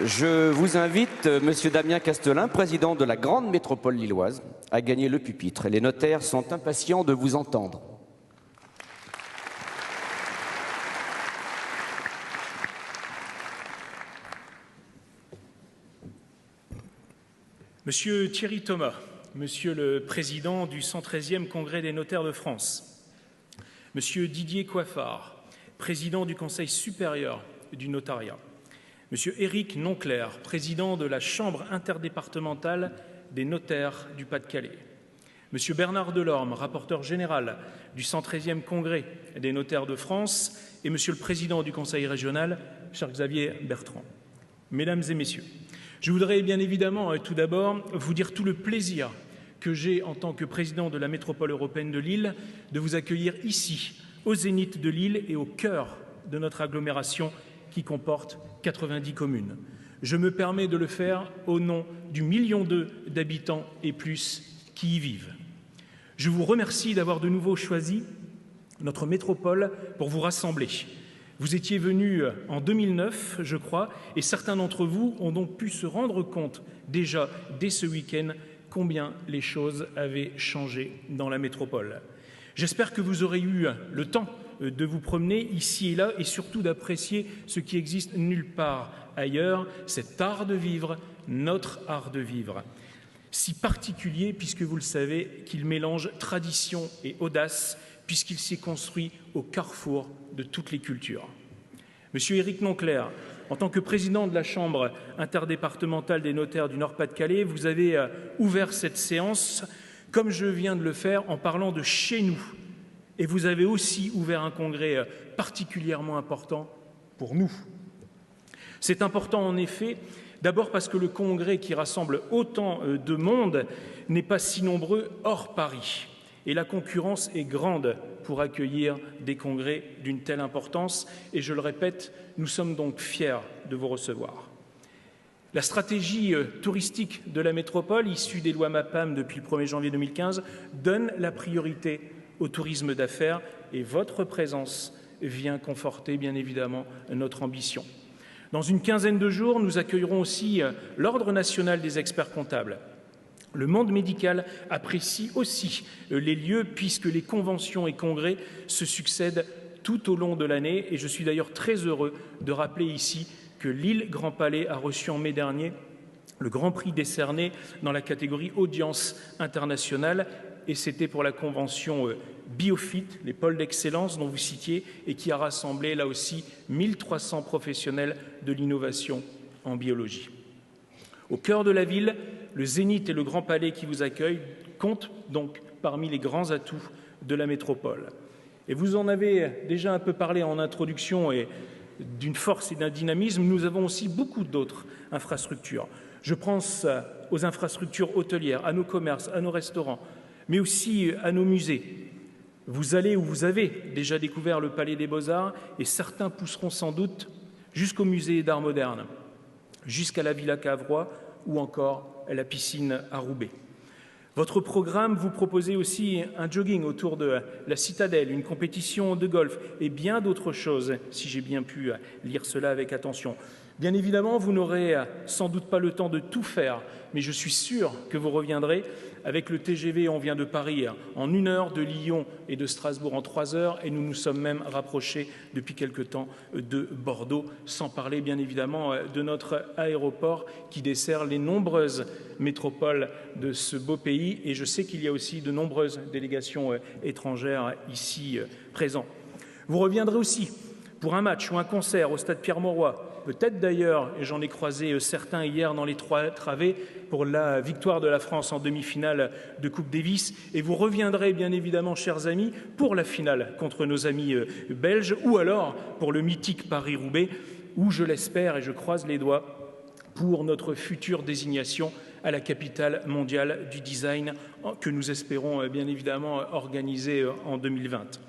Je vous invite, Monsieur Damien Castelin, président de la grande métropole lilloise, à gagner le pupitre. Les notaires sont impatients de vous entendre. Monsieur Thierry Thomas, Monsieur le Président du 113e Congrès des notaires de France, Monsieur Didier Coiffard, Président du Conseil supérieur du notariat, Monsieur Éric Nonclerc, Président de la Chambre interdépartementale des notaires du Pas-de-Calais, Monsieur Bernard Delorme, rapporteur général du 113e Congrès des notaires de France, et Monsieur le Président du Conseil régional, cher Xavier Bertrand. Mesdames et Messieurs, je voudrais bien évidemment tout d'abord vous dire tout le plaisir que j'ai en tant que président de la métropole européenne de Lille de vous accueillir ici, au Zénith de Lille et au cœur de notre agglomération qui comporte 90 communes. Je me permets de le faire au nom du 1,2 million d'habitants et plus qui y vivent. Je vous remercie d'avoir de nouveau choisi notre métropole pour vous rassembler. Vous étiez venus en 2009, je crois, et certains d'entre vous ont donc pu se rendre compte déjà dès ce week-end combien les choses avaient changé dans la métropole. J'espère que vous aurez eu le temps de vous promener ici et là et surtout d'apprécier ce qui existe nulle part ailleurs, cet art de vivre, notre art de vivre. Si particulier, puisque vous le savez, qu'il mélange tradition et audace, puisqu'il s'est construit au carrefour de toutes les cultures. Monsieur Éric Nonclerc, en tant que président de la Chambre interdépartementale des notaires du Nord-Pas-de-Calais, vous avez ouvert cette séance, comme je viens de le faire, en parlant de chez nous. Et vous avez aussi ouvert un congrès particulièrement important pour nous. C'est important en effet, d'abord parce que le congrès qui rassemble autant de monde n'est pas si nombreux hors Paris. Et la concurrence est grande pour accueillir des congrès d'une telle importance. Et je le répète, nous sommes donc fiers de vous recevoir. La stratégie touristique de la métropole, issue des lois MAPAM depuis le 1er janvier 2015, donne la priorité au tourisme d'affaires et votre présence vient conforter bien évidemment notre ambition. Dans une quinzaine de jours, nous accueillerons aussi l'Ordre national des experts comptables. Le monde médical apprécie aussi les lieux puisque les conventions et congrès se succèdent tout au long de l'année et je suis d'ailleurs très heureux de rappeler ici que Lille Grand Palais a reçu en mai dernier le Grand Prix décerné dans la catégorie audience internationale et c'était pour la convention Biofit, les pôles d'excellence dont vous citiez et qui a rassemblé là aussi 1300 professionnels de l'innovation en biologie. Au cœur de la ville, le Zénith et le Grand Palais qui vous accueillent comptent donc parmi les grands atouts de la métropole. Et vous en avez déjà un peu parlé en introduction et d'une force et d'un dynamisme, nous avons aussi beaucoup d'autres infrastructures. Je pense aux infrastructures hôtelières, à nos commerces, à nos restaurants, mais aussi à nos musées. Vous allez ou vous avez déjà découvert le Palais des Beaux-Arts et certains pousseront sans doute jusqu'au musée d'art moderne, jusqu'à la Villa Cavrois ou encore à la piscine à Roubaix. Votre programme, vous proposez aussi un jogging autour de la Citadelle, une compétition de golf et bien d'autres choses, si j'ai bien pu lire cela avec attention. Bien évidemment, vous n'aurez sans doute pas le temps de tout faire, mais je suis sûr que vous reviendrez. Avec le TGV, on vient de Paris en 1 heure, de Lyon et de Strasbourg en 3 heures, et nous nous sommes même rapprochés depuis quelque temps de Bordeaux, sans parler bien évidemment de notre aéroport qui dessert les nombreuses métropoles de ce beau pays, et je sais qu'il y a aussi de nombreuses délégations étrangères ici présentes. Vous reviendrez aussi pour un match ou un concert au stade Pierre-Mauroy, peut-être d'ailleurs, et j'en ai croisé certains hier dans les 3 travées, pour la victoire de la France en demi-finale de Coupe Davis. Et vous reviendrez bien évidemment, chers amis, pour la finale contre nos amis belges, ou alors pour le mythique Paris-Roubaix, où je l'espère et je croise les doigts pour notre future désignation à la capitale mondiale du design que nous espérons bien évidemment organiser en 2020.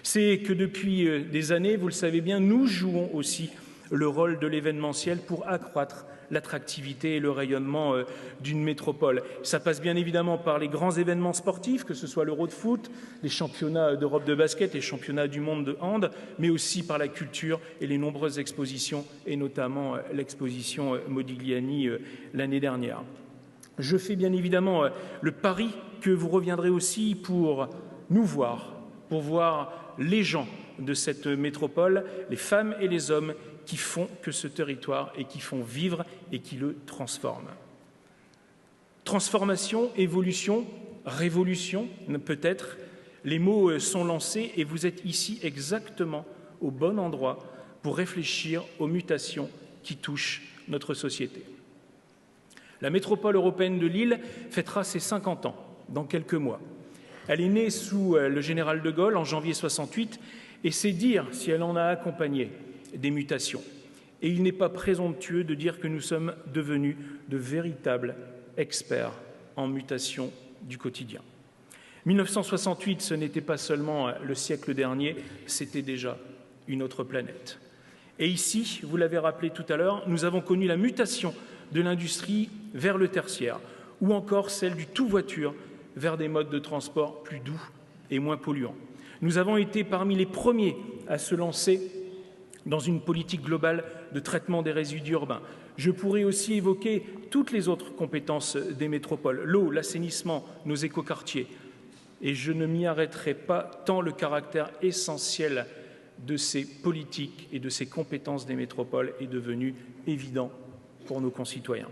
C'est que depuis des années, vous le savez bien, nous jouons aussi le rôle de l'événementiel pour accroître l'attractivité et le rayonnement d'une métropole. Ça passe bien évidemment par les grands événements sportifs, que ce soit l'Euro de foot, les championnats d'Europe de basket, les championnats du monde de hand, mais aussi par la culture et les nombreuses expositions, et notamment l'exposition Modigliani l'année dernière. Je fais bien évidemment le pari que vous reviendrez aussi pour nous voir, pour voir les gens de cette métropole, les femmes et les hommes qui font que ce territoire et qui font vivre et qui le transforment. Transformation, évolution, révolution, peut-être, les mots sont lancés et vous êtes ici exactement au bon endroit pour réfléchir aux mutations qui touchent notre société. La métropole européenne de Lille fêtera ses 50 ans dans quelques mois. Elle est née sous le général de Gaulle en janvier 68 et c'est dire si elle en a accompagné des mutations. Et il n'est pas présomptueux de dire que nous sommes devenus de véritables experts en mutation du quotidien. 1968, ce n'était pas seulement le siècle dernier, c'était déjà une autre planète. Et ici, vous l'avez rappelé tout à l'heure, nous avons connu la mutation de l'industrie vers le tertiaire, ou encore celle du tout-voiture vers des modes de transport plus doux et moins polluants. Nous avons été parmi les premiers à se lancer dans une politique globale de traitement des résidus urbains. Je pourrais aussi évoquer toutes les autres compétences des métropoles, l'eau, l'assainissement, nos écoquartiers. Et je ne m'y arrêterai pas tant le caractère essentiel de ces politiques et de ces compétences des métropoles est devenu évident pour nos concitoyens.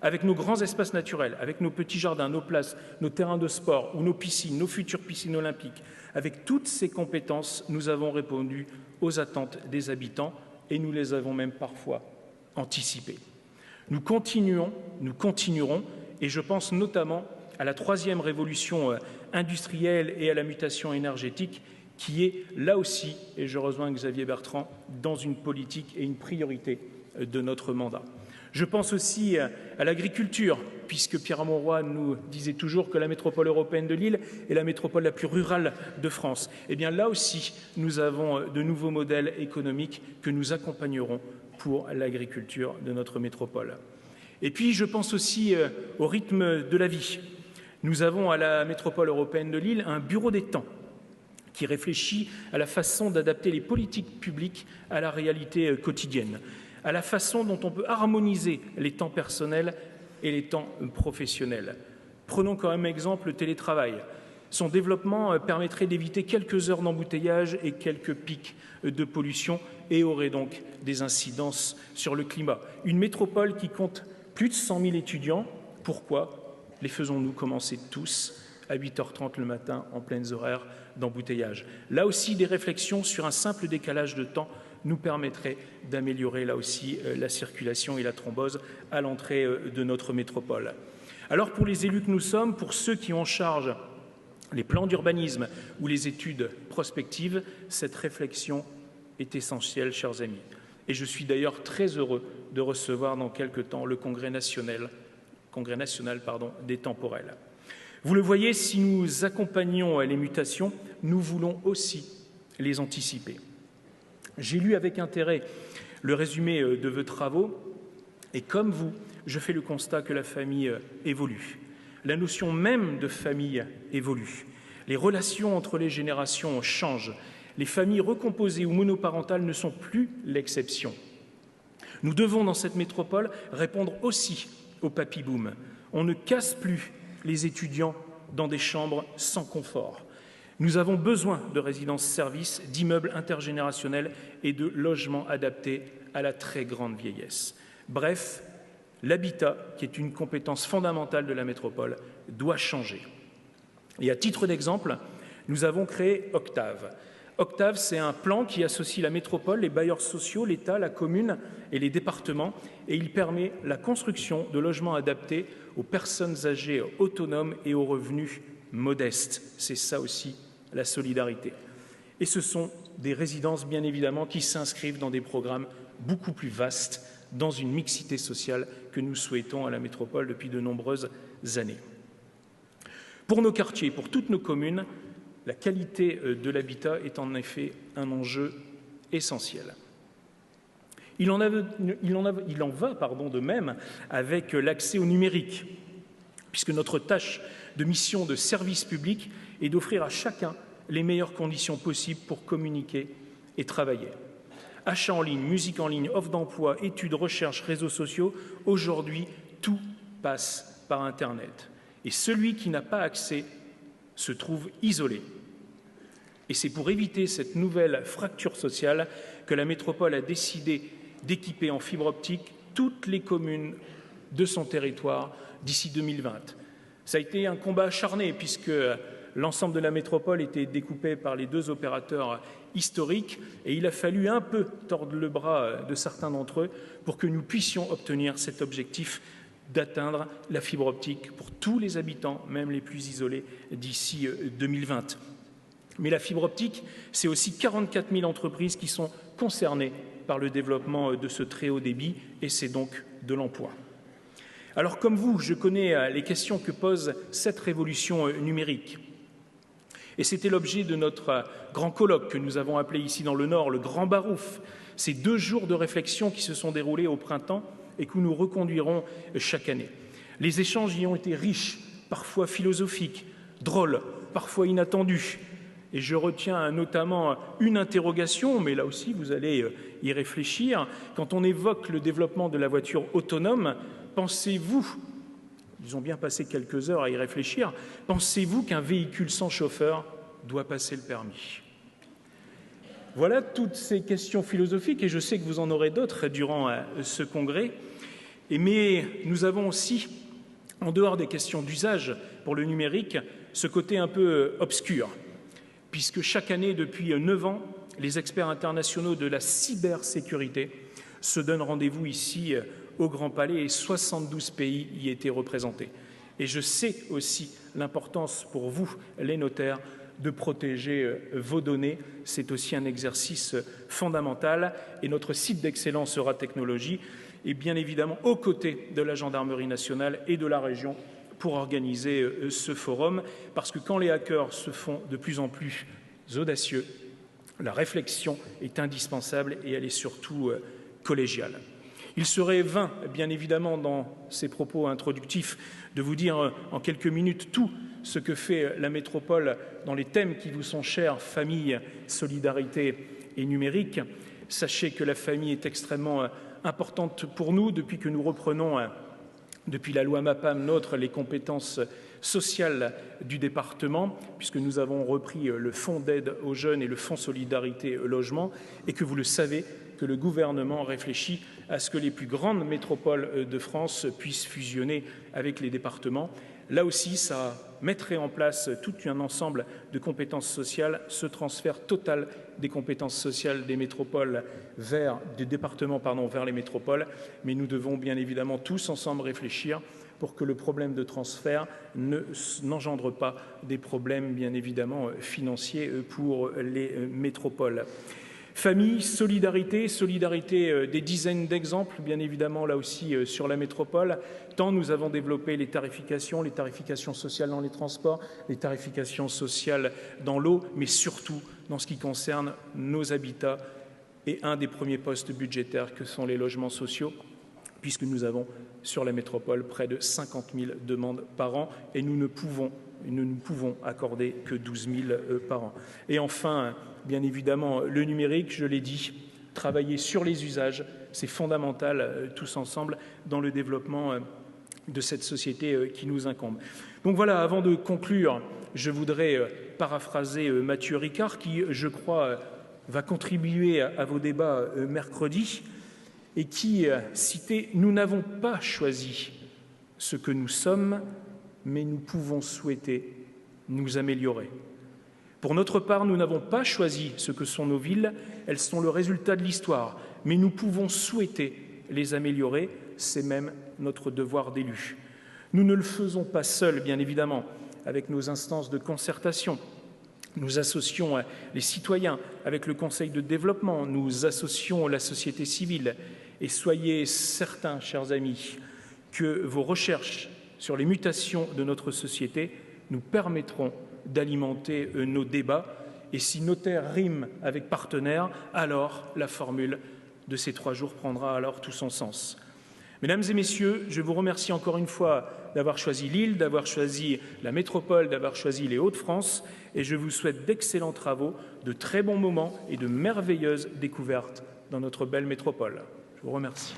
Avec nos grands espaces naturels, avec nos petits jardins, nos places, nos terrains de sport ou nos piscines, nos futures piscines olympiques, avec toutes ces compétences, nous avons répondu aux attentes des habitants et nous les avons même parfois anticipées. Nous continuerons, et je pense notamment à la troisième révolution industrielle et à la mutation énergétique qui est là aussi, et je rejoins Xavier Bertrand, dans une politique et une priorité de notre mandat. Je pense aussi à l'agriculture, puisque Pierre Mauroy nous disait toujours que la métropole européenne de Lille est la métropole la plus rurale de France. Eh bien là aussi, nous avons de nouveaux modèles économiques que nous accompagnerons pour l'agriculture de notre métropole. Et puis je pense aussi au rythme de la vie. Nous avons à la métropole européenne de Lille un bureau des temps qui réfléchit à la façon d'adapter les politiques publiques à la réalité quotidienne, à la façon dont on peut harmoniser les temps personnels et les temps professionnels. Prenons quand même exemple le télétravail. Son développement permettrait d'éviter quelques heures d'embouteillage et quelques pics de pollution et aurait donc des incidences sur le climat. Une métropole qui compte plus de 100 000 étudiants, pourquoi les faisons-nous commencer tous à 8h30 le matin en pleines horaires d'embouteillage? Là aussi, des réflexions sur un simple décalage de temps nous permettraient d'améliorer là aussi la circulation et la thrombose à l'entrée de notre métropole. Alors pour les élus que nous sommes, pour ceux qui ont en charge les plans d'urbanisme ou les études prospectives, cette réflexion est essentielle, chers amis. Et je suis d'ailleurs très heureux de recevoir dans quelque temps le Congrès national des temporels. Vous le voyez, si nous accompagnons les mutations, nous voulons aussi les anticiper. J'ai lu avec intérêt le résumé de vos travaux et comme vous, je fais le constat que la famille évolue. La notion même de famille évolue. Les relations entre les générations changent. Les familles recomposées ou monoparentales ne sont plus l'exception. Nous devons, dans cette métropole, répondre aussi au papy-boom. On ne casse plus les étudiants dans des chambres sans confort. Nous avons besoin de résidences-services, d'immeubles intergénérationnels et de logements adaptés à la très grande vieillesse. Bref, l'habitat, qui est une compétence fondamentale de la métropole, doit changer. Et à titre d'exemple, nous avons créé Octave. Octave, c'est un plan qui associe la métropole, les bailleurs sociaux, l'État, la commune et les départements, et il permet la construction de logements adaptés aux personnes âgées autonomes et aux revenus modestes. C'est ça aussi la solidarité. Et ce sont des résidences, bien évidemment, qui s'inscrivent dans des programmes beaucoup plus vastes, dans une mixité sociale que nous souhaitons à la métropole depuis de nombreuses années. Pour nos quartiers, pour toutes nos communes, la qualité de l'habitat est en effet un enjeu essentiel. Il en va de même avec l'accès au numérique, puisque notre tâche de mission de service public est d'offrir à chacun les meilleures conditions possibles pour communiquer et travailler. Achats en ligne, musique en ligne, offre d'emploi, études, recherches, réseaux sociaux, aujourd'hui, tout passe par Internet. Et celui qui n'a pas accès se trouve isolé. Et c'est pour éviter cette nouvelle fracture sociale que la métropole a décidé d'équiper en fibre optique toutes les communes de son territoire d'ici 2020. Ça a été un combat acharné puisque l'ensemble de la métropole était découpé par les deux opérateurs historiques et il a fallu un peu tordre le bras de certains d'entre eux pour que nous puissions obtenir cet objectif d'atteindre la fibre optique pour tous les habitants, même les plus isolés, d'ici 2020. Mais la fibre optique, c'est aussi 44 000 entreprises qui sont concernées par le développement de ce très haut débit et c'est donc de l'emploi. Alors comme vous, je connais les questions que pose cette révolution numérique. Et c'était l'objet de notre grand colloque que nous avons appelé ici dans le Nord le Grand Barouf. Ces 2 jours de réflexion qui se sont déroulés au printemps et que nous reconduirons chaque année. Les échanges y ont été riches, parfois philosophiques, drôles, parfois inattendus. Et je retiens notamment une interrogation, mais là aussi vous allez y réfléchir. Quand on évoque le développement de la voiture autonome, pensez-vous, ils ont bien passé quelques heures à y réfléchir, pensez-vous qu'un véhicule sans chauffeur doit passer le permis ? Voilà toutes ces questions philosophiques, et je sais que vous en aurez d'autres durant ce congrès. Mais nous avons aussi, en dehors des questions d'usage pour le numérique, ce côté un peu obscur, puisque chaque année, depuis 9 ans, les experts internationaux de la cybersécurité se donnent rendez-vous ici au Grand Palais et 72 pays y étaient représentés. Et je sais aussi l'importance pour vous, les notaires, de protéger vos données. C'est aussi un exercice fondamental et notre site d'excellence Eura Technologies est bien évidemment aux côtés de la Gendarmerie nationale et de la région pour organiser ce forum, parce que quand les hackers se font de plus en plus audacieux, la réflexion est indispensable et elle est surtout collégiale. Il serait vain, bien évidemment, dans ces propos introductifs, de vous dire en quelques minutes tout ce que fait la métropole dans les thèmes qui vous sont chers, famille, solidarité et numérique. Sachez que la famille est extrêmement importante pour nous depuis que nous reprenons, depuis la loi MAPAM, les compétences sociales du département, puisque nous avons repris le fonds d'aide aux jeunes et le fonds solidarité logement, et que vous le savez, que le gouvernement réfléchit à ce que les plus grandes métropoles de France puissent fusionner avec les départements. Là aussi, ça mettrait en place tout un ensemble de compétences sociales, ce transfert total des compétences sociales des métropoles des départements vers les métropoles. Mais nous devons bien évidemment tous ensemble réfléchir pour que le problème de transfert n'engendre pas des problèmes bien évidemment financiers pour les métropoles. Famille, solidarité, des dizaines d'exemples, bien évidemment, là aussi, sur la métropole. Tant nous avons développé les tarifications sociales dans les transports, les tarifications sociales dans l'eau, mais surtout dans ce qui concerne nos habitats et un des premiers postes budgétaires que sont les logements sociaux, puisque nous avons sur la métropole près de 50 000 demandes par an et nous ne pouvons accorder que 12 000 par an. Et enfin, bien évidemment, le numérique, je l'ai dit, travailler sur les usages, c'est fondamental tous ensemble dans le développement de cette société qui nous incombe. Donc voilà, avant de conclure, je voudrais paraphraser Mathieu Ricard qui, je crois, va contribuer à vos débats mercredi et qui citait « Nous n'avons pas choisi ce que nous sommes, mais nous pouvons souhaiter nous améliorer. Pour notre part, nous n'avons pas choisi ce que sont nos villes, elles sont le résultat de l'histoire, mais nous pouvons souhaiter les améliorer, c'est même notre devoir d'élu. Nous ne le faisons pas seuls, bien évidemment, avec nos instances de concertation. Nous associons les citoyens avec le Conseil de développement, nous associons la société civile. Et soyez certains, chers amis, que vos recherches sur les mutations de notre société nous permettront d'alimenter nos débats. Et si notaire rime avec partenaire, alors la formule de ces 3 jours prendra alors tout son sens. Mesdames et messieurs, je vous remercie encore une fois d'avoir choisi Lille, d'avoir choisi la métropole, d'avoir choisi les Hauts-de-France, et je vous souhaite d'excellents travaux, de très bons moments et de merveilleuses découvertes dans notre belle métropole. Je vous remercie.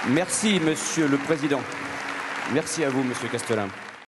Merci, Monsieur le Président. Merci à vous, Monsieur Castelin.